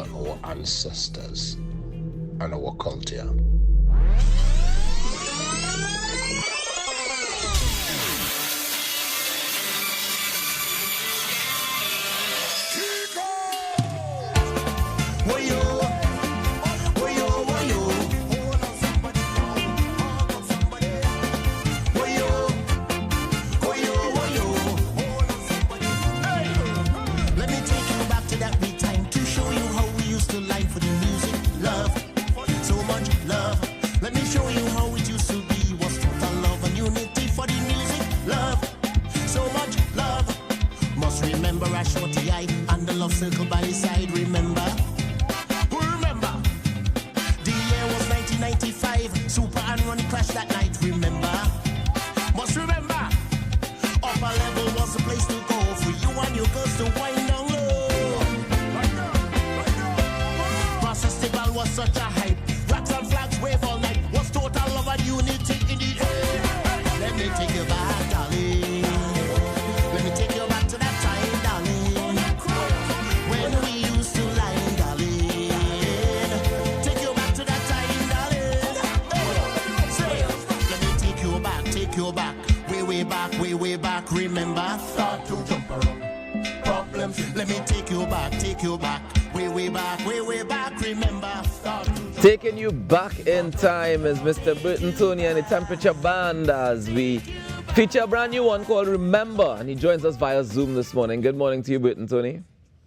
honor our ancestors and our culture. Circle by his side, remember? Who remember? The year was 1995. Super and Ronnie crashed that night, remember? Must remember. Upper level was the place to go for you and your girls to wind down low. Process festival was such a hype. Rocks and flags wave all night. Was total love and unity in the air. Let me take you back, darling. Let me take you back to that time, darling. When we used to lie, darling. Take you back to that time, darling. Say, let me take you back. Way back. Remember? Start to jump around. Problems. Let me take you back. Way back. Remember? Start to jump. Taking you back in time is Mr. Burton Toney and the Temperature Band as we feature a brand new one called Remember, and he joins us via Zoom this morning. Good morning to you, Burton Toney.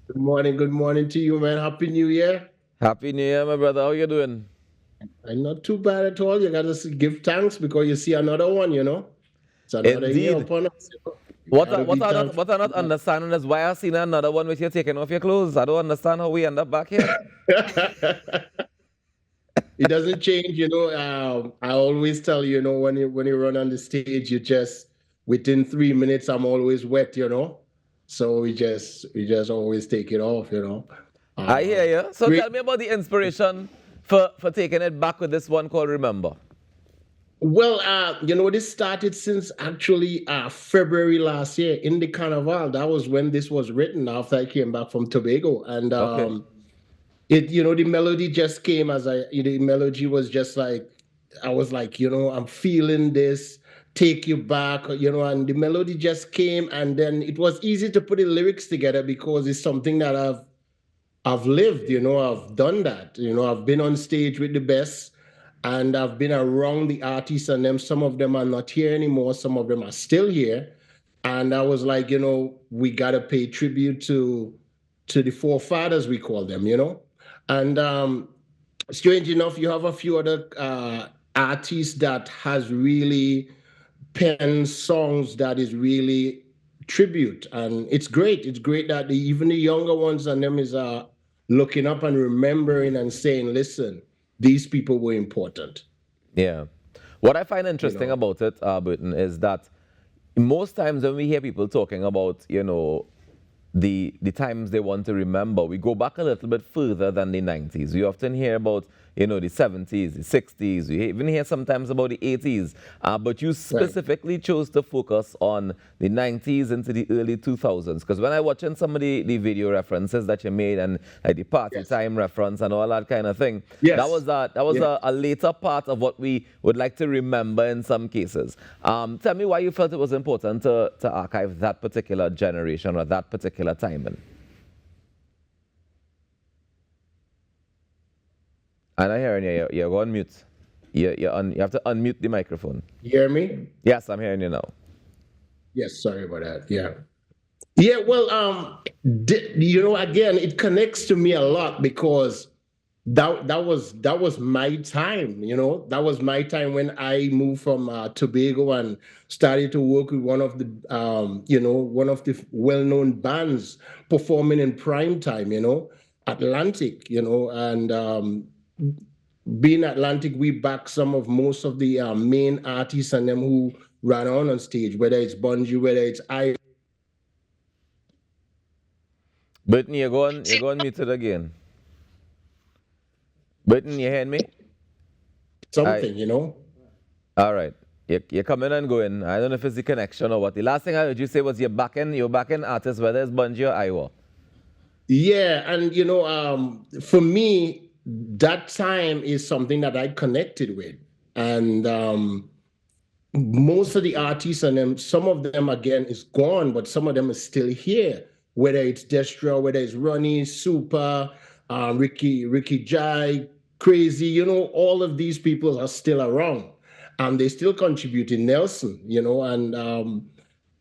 Good morning to you, man. Happy New Year. Happy New Year, my brother. How you doing? I'm not too bad at all. You got to give thanks because you see another one, you know. It's another year upon us. What I not understanding is why I seen another one with you taking off your clothes. I don't understand how we end up back here. It doesn't change, you know. I always tell you, you know, when you run on the stage, you just within 3 minutes, I'm always wet, you know. So we just always take it off, you know. I hear you. So tell me about the inspiration for taking it back with this one called Remember. Well, you know, this started since actually February last year in the Carnival. That was when this was written after I came back from Tobago. And it, you know, the melody just came the melody was just like, I was like, you know, I'm feeling this, take you back, you know, and the melody just came. And then it was easy to put the lyrics together because it's something that I've lived, you know, I've done that. You know, I've been on stage with the best. And I've been around the artists, and some of them are not here anymore. Some of them are still here. And I was like, you know, we got to pay tribute to the forefathers, we call them, you know. And strange enough, you have a few other artists that has really penned songs that is really tribute. And it's great. It's great that even the younger ones and them is looking up and remembering and saying, listen, these people were important. Yeah. What I find interesting about it, Burton, is that most times when we hear people talking about, you know, the times they want to remember, we go back a little bit further than the 90s. We often hear about, you know, the 70s, the 60s. We even hear sometimes about the 80s. But you specifically chose to focus on the 90s into the early 2000s. Because when I watching some of the video references that you made and like the party time reference and all that kind of thing, that was a later part of what we would like to remember in some cases. Tell me why you felt it was important to archive that particular generation or that particular timing. I'm not hearing you. You're on mute. You have to unmute the microphone. You hear me? Yes, I'm hearing you now. Yes, sorry about that. Yeah, well, you know, again, it connects to me a lot because that was my time, you know. That was my time when I moved from Tobago and started to work with one of the well-known bands performing in prime time, you know, Atlantic, you know, and being Atlantic, we back most of the main artists and them who ran on stage, whether it's Bungie, whether it's I. Burton, you're going muted again. Burton, you hearing me? Something, you know. All right. You're coming and going. I don't know if it's the connection or what. The last thing I heard you say was you're backing artists, whether it's Bungie or Iowa. Yeah, and for me, that time is something that I connected with, and most of the artists and them, some of them again is gone, but some of them are still here. Whether it's Destra, whether it's Ronnie, Super, Ricky Jai, Crazy, all of these people are still around, and they still contributing. Nelson, and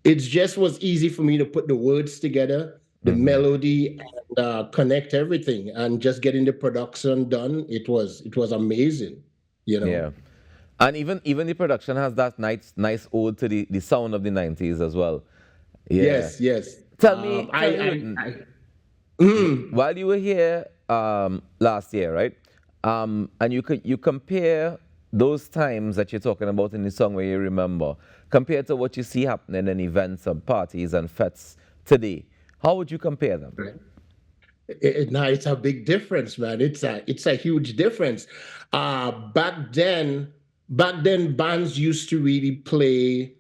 it just was easy for me to put the words together, the melody, and connect everything, and just getting the production done. It was amazing, you know. Yeah. And even the production has that nice ode to the sound of the 90s as well. Yeah. Yes, yes. Tell me, Witten, while you were here last year, right? And you compare those times that you're talking about in the song where you remember, compared to what you see happening in events and parties and fetes today. How would you compare them? Now it's a big difference, man. It's a huge difference. Back then, bands used to really play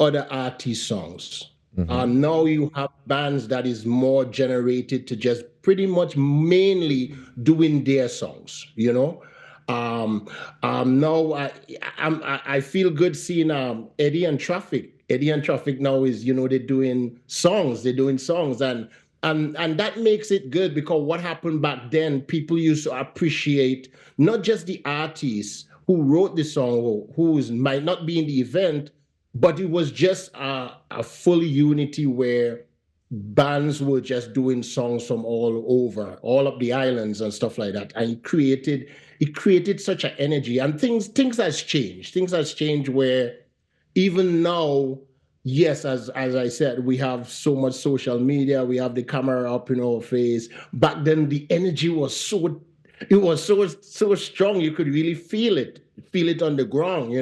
other artist songs. Now you have bands that is more generated to just pretty much mainly doing their songs. Now I feel good seeing Eddie and Traffic. Eddie and Traffic now is they're doing songs. They're doing songs and that makes it good because what happened back then, people used to appreciate not just the artists who wrote the song, who might not be in the event, but it was just a full unity where bands were just doing songs from all over, all of the islands and stuff like that. And it created such an energy. And things has changed. Things has changed where even now, yes, as I said, we have so much social media, we have the camera up in our face. Back then the energy was so strong, you could really feel it on the ground.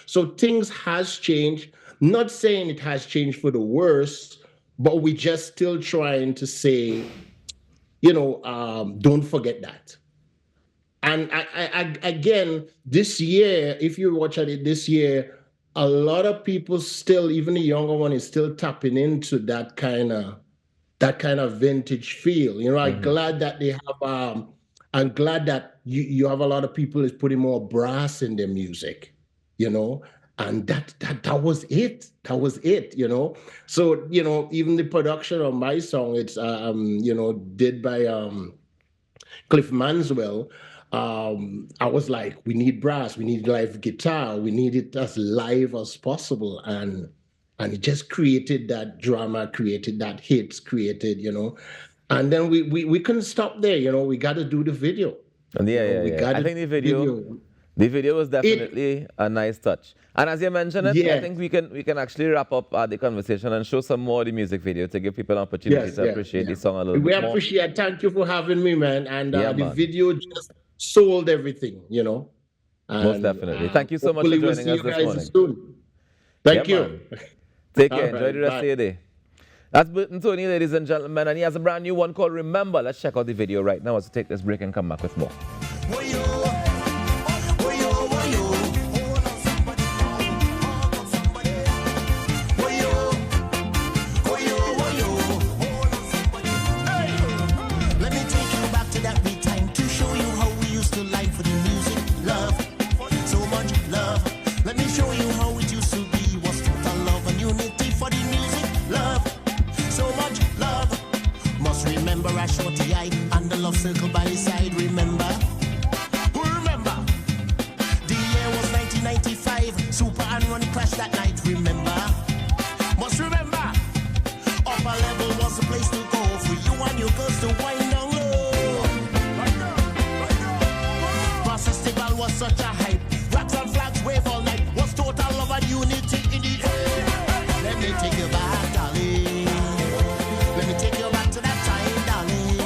So things has changed. Not saying it has changed for the worse, but we just still trying to say, don't forget that. And again, this year, if you watch at it this year, a lot of people still, even the younger one, is still tapping into that kind of vintage feel. I'm glad that they have. I'm glad that you have a lot of people is putting more brass in their music. And that was it. That was it. So even the production of my song, it's did by Cliff Manswell. I was like, we need brass, we need live guitar, we need it as live as possible, and it just created that drama, created that hits, and then we couldn't stop there. We got to do the video. And yeah. I think the video was definitely a nice touch. And as you mentioned it, I think we can actually wrap up the conversation and show some more of the music video to give people an opportunity to appreciate the song a little bit more. We appreciate. Thank you for having me, man. And the video just sold everything. And, most definitely. Thank you so much for joining us this morning. Soon. Thank you. Man. Take care. Enjoy the rest of your day. That's Burton Toney, ladies and gentlemen, and he has a brand new one called Remember. Let's check out the video right now as we take this break and come back with more. Circle by his side, remember? Who remember? The year was 1995. Super and Ronnie crashed that night, remember? Must remember. Upper level was the place to go for you and your girls to wind down low. Festival was such a hype. Rocks and flags wave all night. Was total love and unity in the air. Let me take you back, darling. Let me take you back to that time, darling.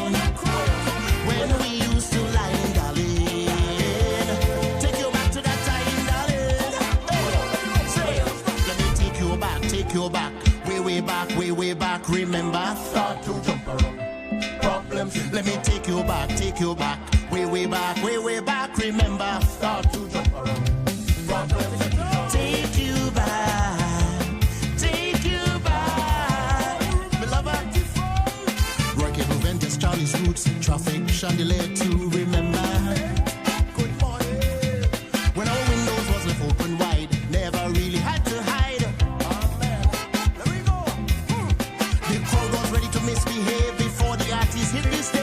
Way back, remember? Start to jump around. Problems. Let me take you back, way back, remember? Start to jump around. Problems. Take you back, my lover. Work it, move than just Charlie's Roots. Traffic chandelier to remember. Good morning. When our windows was left open wide, never really had to hide. Oh man, there we go. The crowd was ready to misbehave before the artist hit the stage.